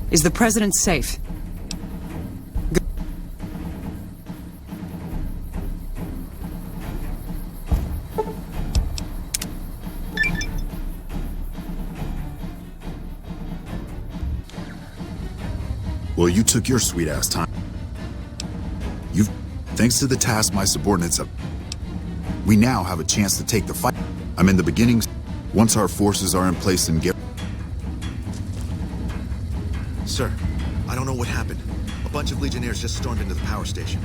Is the president safe? Well, you took your sweet-ass time. Thanks to the task my subordinates have, we now have a chance to take the fight. I'm in the beginnings. Once our forces are in place and get... Sir, I don't know what happened. A bunch of Legionnaires just stormed into the power station.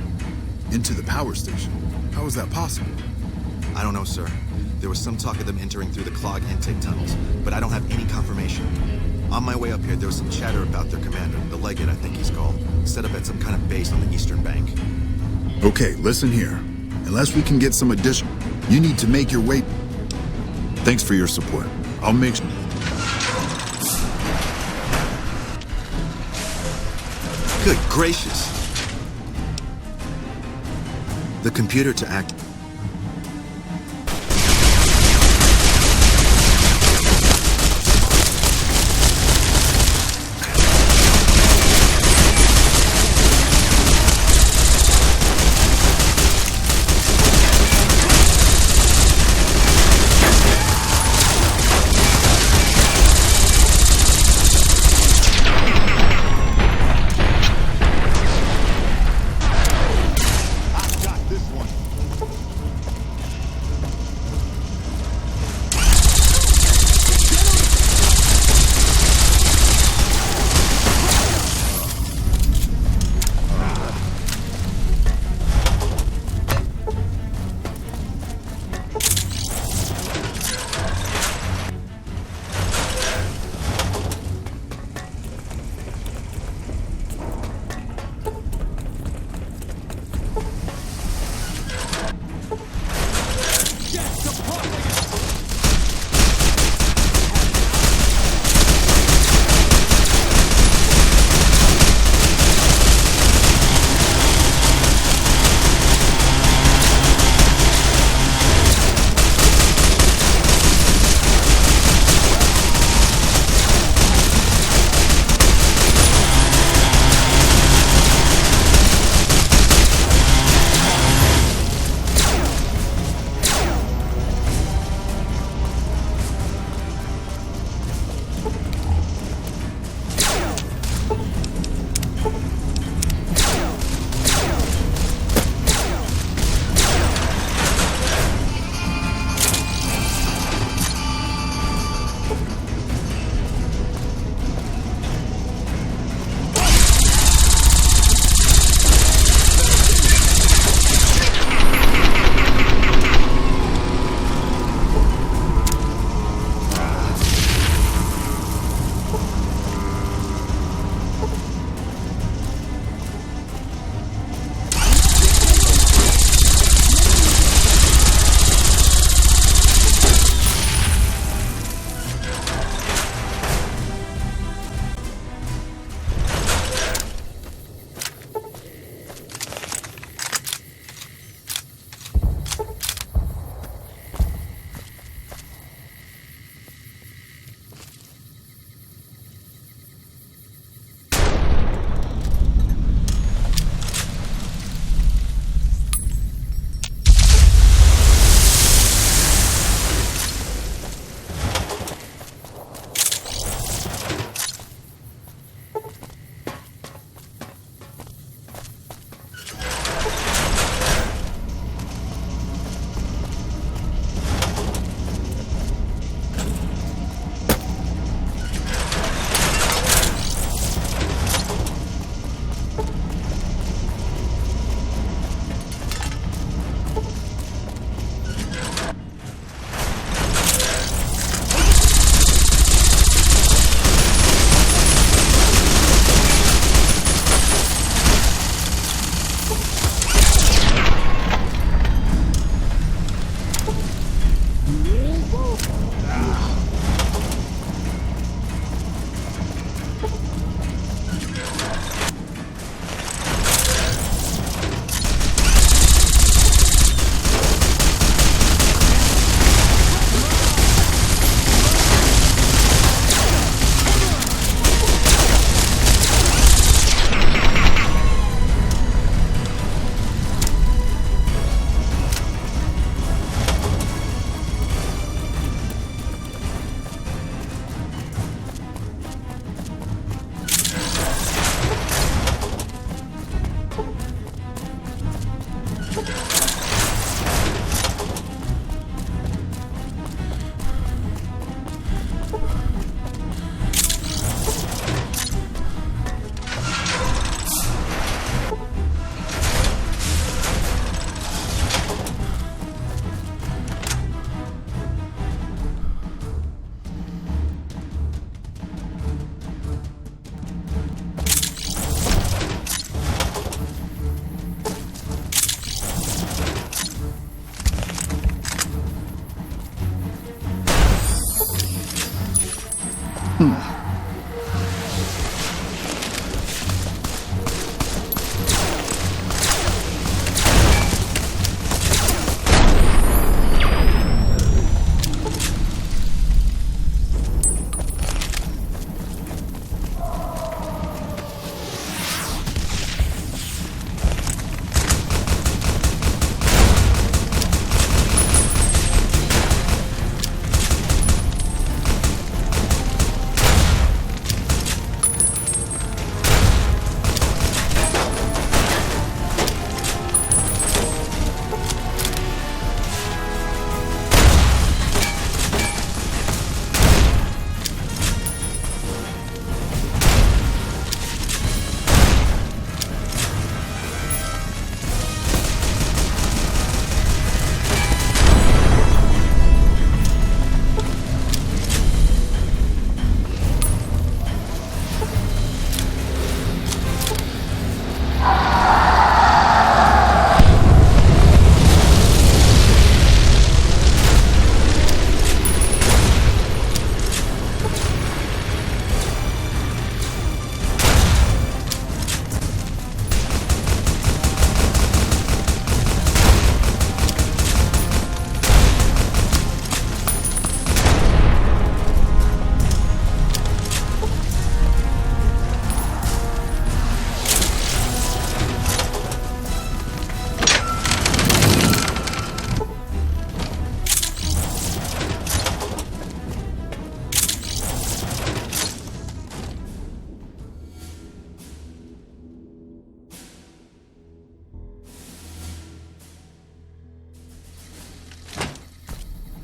Into the power station? How is that possible? I don't know, sir. There was some talk of them entering through the clogged intake tunnels, but I don't have any confirmation. On my way up here, there was some chatter about their commander, the Legate, I think he's called, set up at some kind of base on the eastern bank. Okay, listen here. Unless we can get some addition, you need to make your way... Thanks for your support. I'll make sure... Good gracious! The computer to act...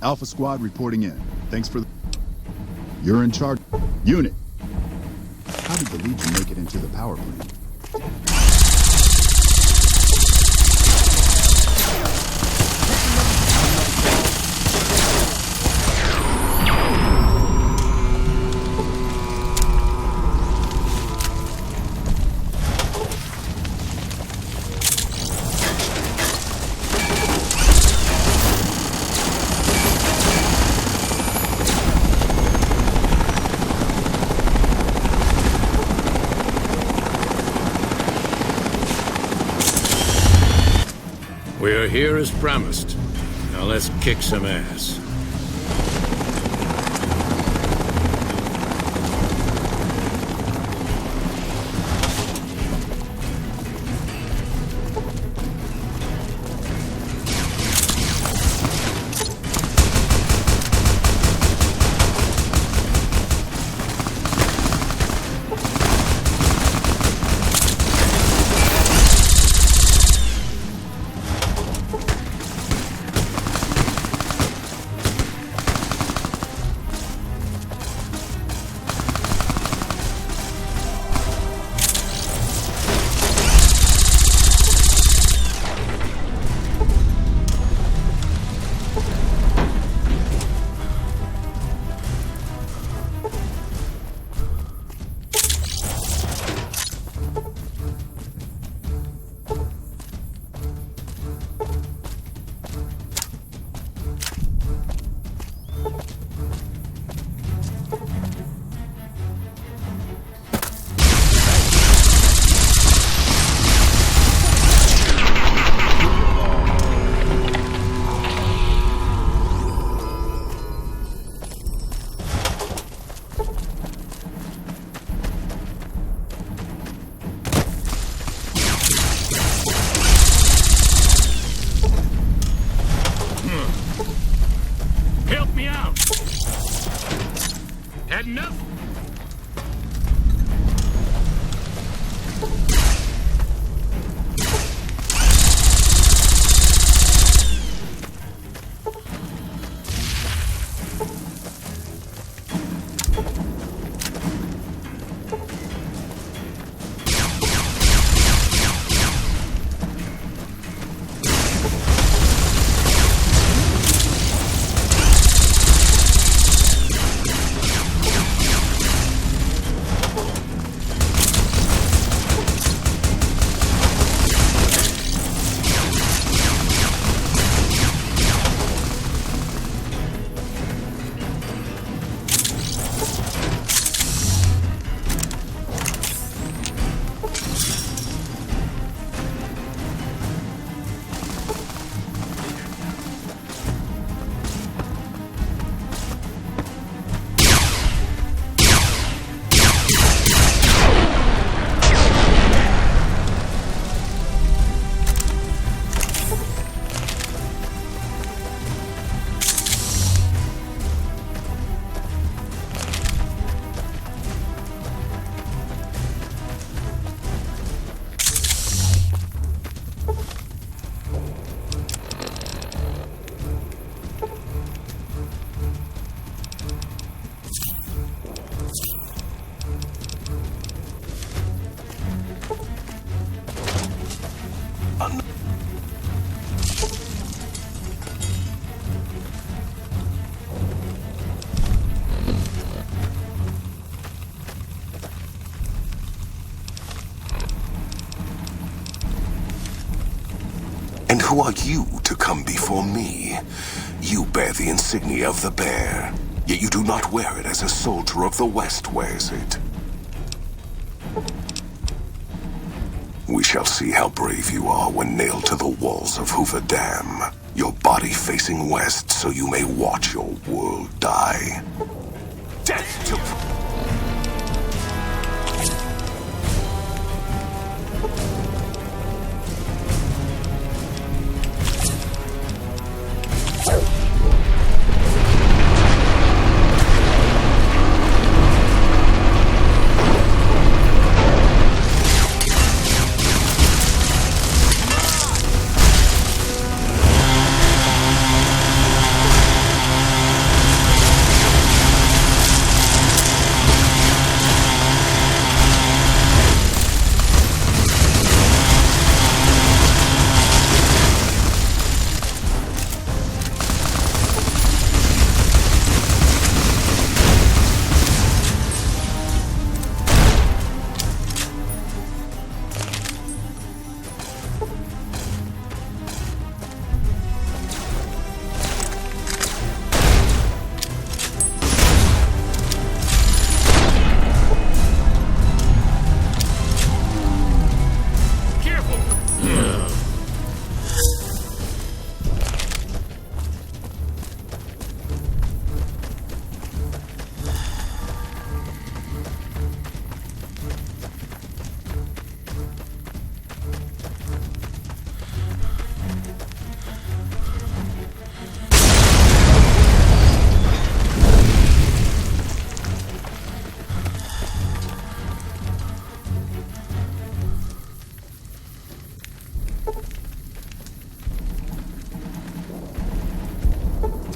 Alpha Squad reporting in. Thanks for the... You're in charge. Unit. How did the Legion make it into the power plant? We're here as promised. Now let's kick some ass. who are you to come before me? You bear the insignia of the bear, yet you do not wear it as a soldier of the West wears it. We shall see how brave you are when nailed to the walls of Hoover Dam, your body facing west so you may watch your world die. Death to...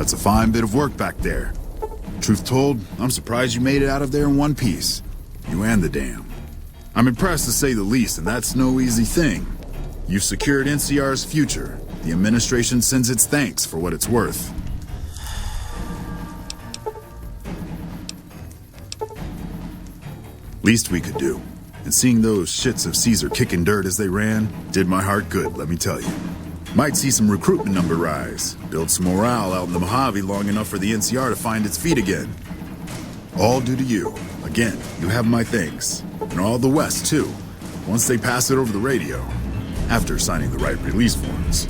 That's a fine bit of work back there. Truth told, I'm surprised you made it out of there in one piece. You and the dam. I'm impressed to say the least, and that's no easy thing. You've secured NCR's future. The administration sends its thanks for what it's worth. Least we could do. And seeing those shits of Caesar kicking dirt as they ran did my heart good, let me tell you. Might see some recruitment number rise, build some morale out in the Mojave long enough for the NCR to find its feet again. All due to you. Again, you have my thanks. And all the West, too. Once they pass it over the radio. After signing the right release forms.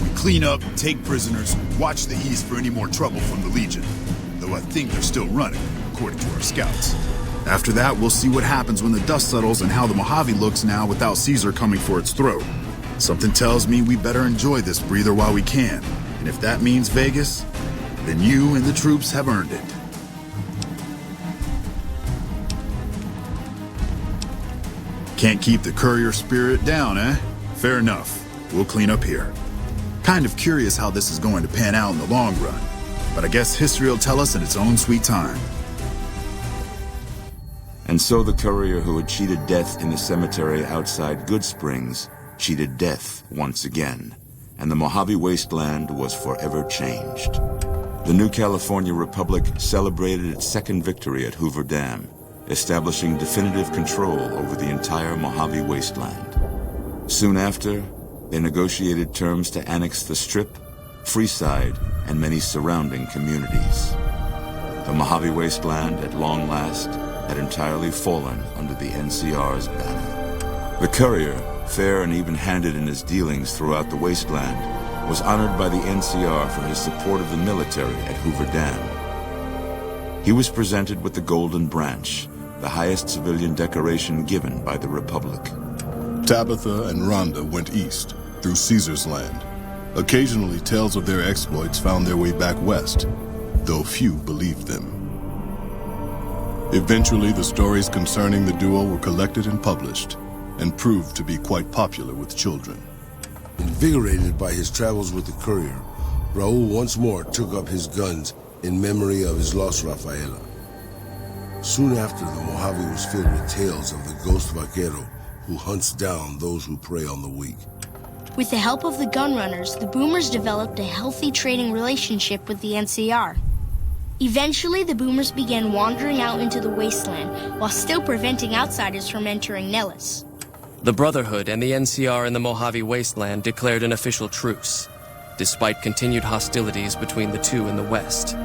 We clean up, take prisoners, watch the East for any more trouble from the Legion. Though I think they're still running, according to our scouts. After that, we'll see what happens when the dust settles and how the Mojave looks now without Caesar coming for its throat. Something tells me we better enjoy this breather while we can. And if that means Vegas, then you and the troops have earned it. Can't keep the courier spirit down, eh? Fair enough. We'll clean up here. Kind of curious how this is going to pan out in the long run. But I guess history will tell us in its own sweet time. And so the courier who had cheated death in the cemetery outside Good Springs cheated death once again, and the Mojave wasteland was forever changed. The new California Republic celebrated its second victory at Hoover Dam, establishing definitive control over the entire Mojave wasteland. Soon after, they negotiated terms to annex the Strip, Freeside, and many surrounding communities. The Mojave wasteland, at long last, had entirely fallen under the NCR's banner. The courier, fair and even-handed in his dealings throughout the wasteland, was honored by the NCR for his support of the military at Hoover Dam. He was presented with the Golden Branch, the highest civilian decoration given by the Republic. Tabitha and Rhonda went east, through Caesar's land. Occasionally, tales of their exploits found their way back west, though few believed them. Eventually, the stories concerning the duo were collected and published, and proved to be quite popular with children. Invigorated by his travels with the courier, Raul once more took up his guns in memory of his lost Rafaela. Soon after, the Mojave was filled with tales of the ghost vaquero who hunts down those who prey on the weak. With the help of the gunrunners, the Boomers developed a healthy trading relationship with the NCR. Eventually, the Boomers began wandering out into the wasteland while still preventing outsiders from entering Nellis. The Brotherhood and the NCR in the Mojave Wasteland declared an official truce, despite continued hostilities between the two in the west.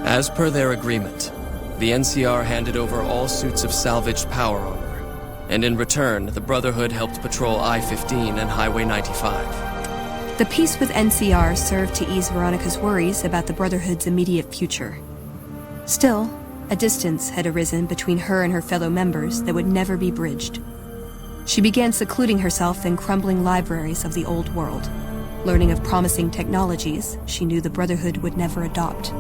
As per their agreement, the NCR handed over all suits of salvaged power armor, and in return, the Brotherhood helped patrol I-15 and Highway 95. The peace with NCR served to ease Veronica's worries about the Brotherhood's immediate future. Still, a distance had arisen between her and her fellow members that would never be bridged. She began secluding herself in crumbling libraries of the old world, learning of promising technologies she knew the Brotherhood would never adopt.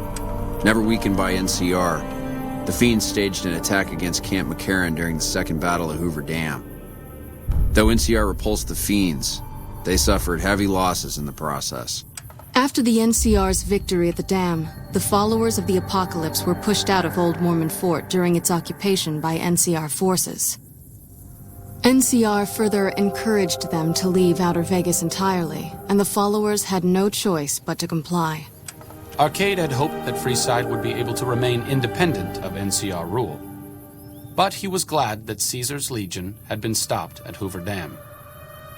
Never weakened by NCR, the Fiends staged an attack against Camp McCarran during the Second Battle of Hoover Dam. Though NCR repulsed the Fiends, they suffered heavy losses in the process. After the NCR's victory at the dam, the followers of the Apocalypse were pushed out of Old Mormon Fort during its occupation by NCR forces. NCR further encouraged them to leave Outer Vegas entirely, and the followers had no choice but to comply. Arcade had hoped that Freeside would be able to remain independent of NCR rule. But he was glad that Caesar's Legion had been stopped at Hoover Dam.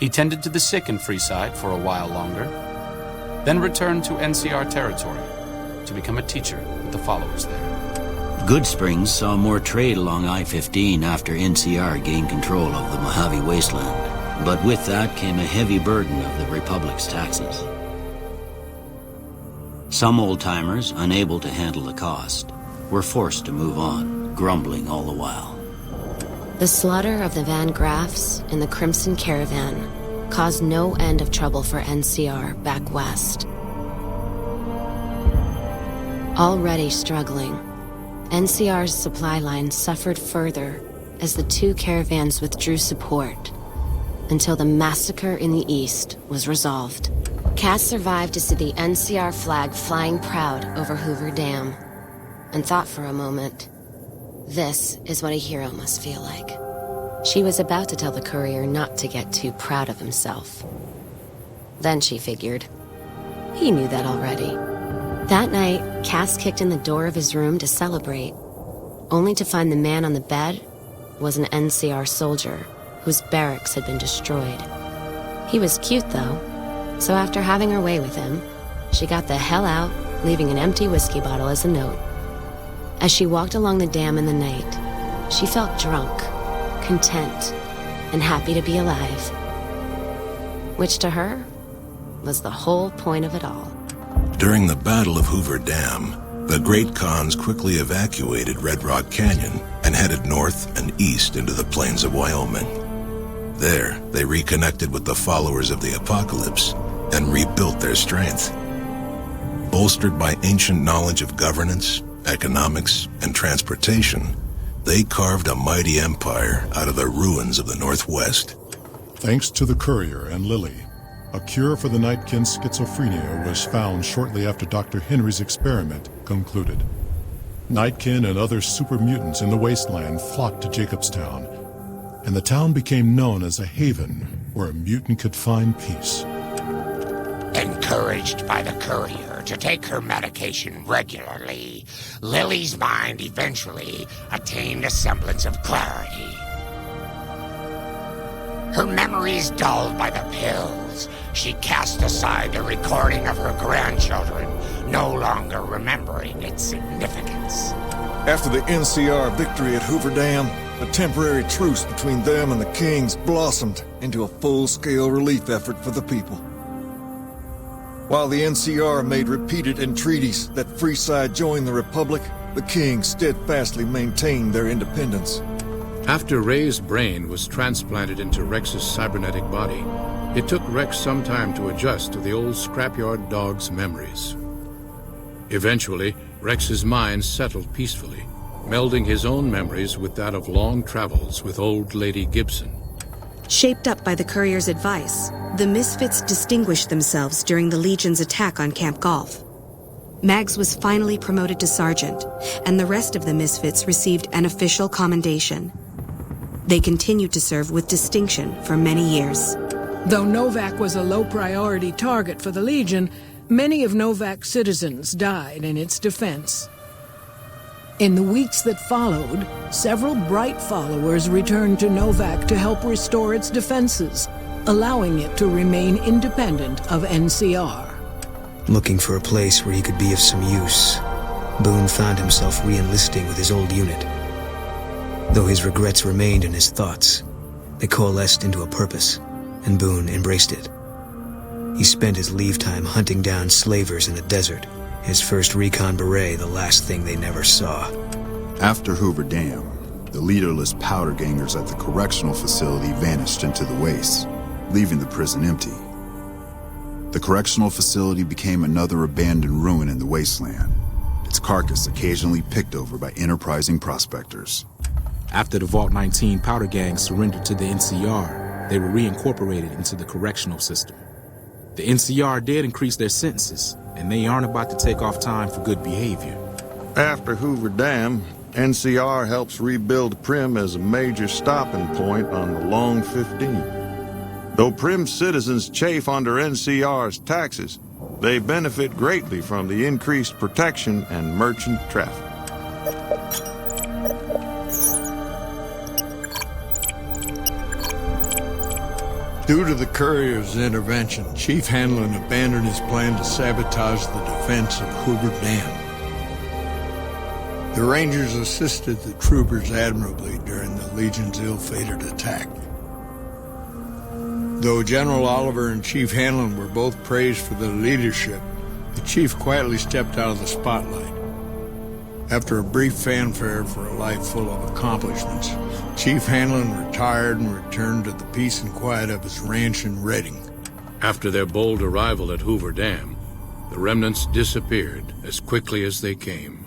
He tended to the sick in Freeside for a while longer, then returned to NCR territory to become a teacher with the followers there. Goodsprings saw more trade along I-15 after NCR gained control of the Mojave Wasteland, but with that came a heavy burden of the Republic's taxes. Some old-timers, unable to handle the cost, were forced to move on, grumbling all the while. The slaughter of the Van Graffs in the Crimson Caravan caused no end of trouble for NCR back west. Already struggling, NCR's supply line suffered further as the two caravans withdrew support until the massacre in the east was resolved. Cass survived to see the NCR flag flying proud over Hoover Dam and thought for a moment, this is what a hero must feel like. She was about to tell the courier not to get too proud of himself. Then she figured, he knew that already. That night, Cass kicked in the door of his room to celebrate, only to find the man on the bed was an NCR soldier whose barracks had been destroyed. He was cute, though, so after having her way with him, she got the hell out, leaving an empty whiskey bottle as a note. As she walked along the dam in the night, she felt drunk, content, and happy to be alive. Which to her was the whole point of it all. During the Battle of Hoover Dam, the Great Khans quickly evacuated Red Rock Canyon and headed north and east into the plains of Wyoming. There, they reconnected with the followers of the Apocalypse and rebuilt their strength. Bolstered by ancient knowledge of governance, economics, and transportation, they carved a mighty empire out of the ruins of the Northwest. Thanks to the courier and Lily, a cure for the Nightkin's schizophrenia was found shortly after Dr. Henry's experiment concluded. Nightkin and other super mutants in the wasteland flocked to Jacobstown, and the town became known as a haven where a mutant could find peace. Encouraged by the courier to take her medication regularly, Lily's mind eventually attained a semblance of clarity. Her memories dulled by the pills, she cast aside the recording of her grandchildren, no longer remembering its significance. After the NCR victory at Hoover Dam, a temporary truce between them and the Kings blossomed into a full-scale relief effort for the people. While the NCR made repeated entreaties that Freeside join the Republic, the Kings steadfastly maintained their independence. After Ray's brain was transplanted into Rex's cybernetic body, it took Rex some time to adjust to the old scrapyard dog's memories. Eventually, Rex's mind settled peacefully, melding his own memories with that of long travels with old Lady Gibson. Shaped up by the courier's advice, the Misfits distinguished themselves during the Legion's attack on Camp Golf. Mags was finally promoted to sergeant, and the rest of the Misfits received an official commendation. They continued to serve with distinction for many years. Though Novak was a low-priority target for the Legion, many of Novak's citizens died in its defense. In the weeks that followed, several bright followers returned to Novak to help restore its defenses, allowing it to remain independent of NCR. Looking for a place where he could be of some use, Boone found himself re-enlisting with his old unit. Though his regrets remained in his thoughts, they coalesced into a purpose, and Boone embraced it. He spent his leave time hunting down slavers in the desert, his first recon beret the last thing they never saw. After Hoover Dam, the leaderless powder gangers at the correctional facility vanished into the wastes, leaving the prison empty. The correctional facility became another abandoned ruin in the wasteland, its carcass occasionally picked over by enterprising prospectors. After the Vault 19 powder gang surrendered to the NCR, they were reincorporated into the correctional system. The NCR did increase their sentences, and they aren't about to take off time for good behavior. After Hoover Dam, NCR helps rebuild Prim as a major stopping point on the Long 15. Though Prim's citizens chafe under NCR's taxes, they benefit greatly from the increased protection and merchant traffic. Due to the courier's intervention, Chief Hanlon abandoned his plan to sabotage the defense of Hoover Dam. The Rangers assisted the troopers admirably during the Legion's ill-fated attack. Though General Oliver and Chief Hanlon were both praised for their leadership, the chief quietly stepped out of the spotlight. After a brief fanfare for a life full of accomplishments, Chief Hanlon retired and returned to the peace and quiet of his ranch in Redding. After their bold arrival at Hoover Dam, the remnants disappeared as quickly as they came.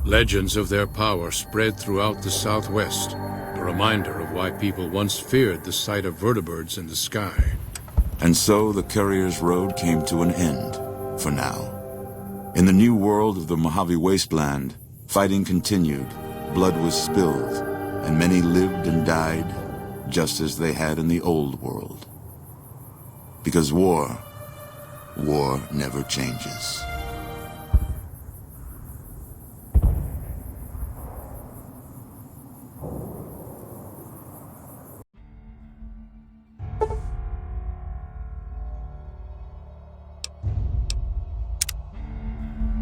Legends of their power spread throughout the Southwest, a reminder of why people once feared the sight of vertibirds in the sky. And so the Courier's Road came to an end, for now. In the new world of the Mojave Wasteland, fighting continued, blood was spilled, and many lived and died just as they had in the old world. Because war never changes.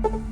You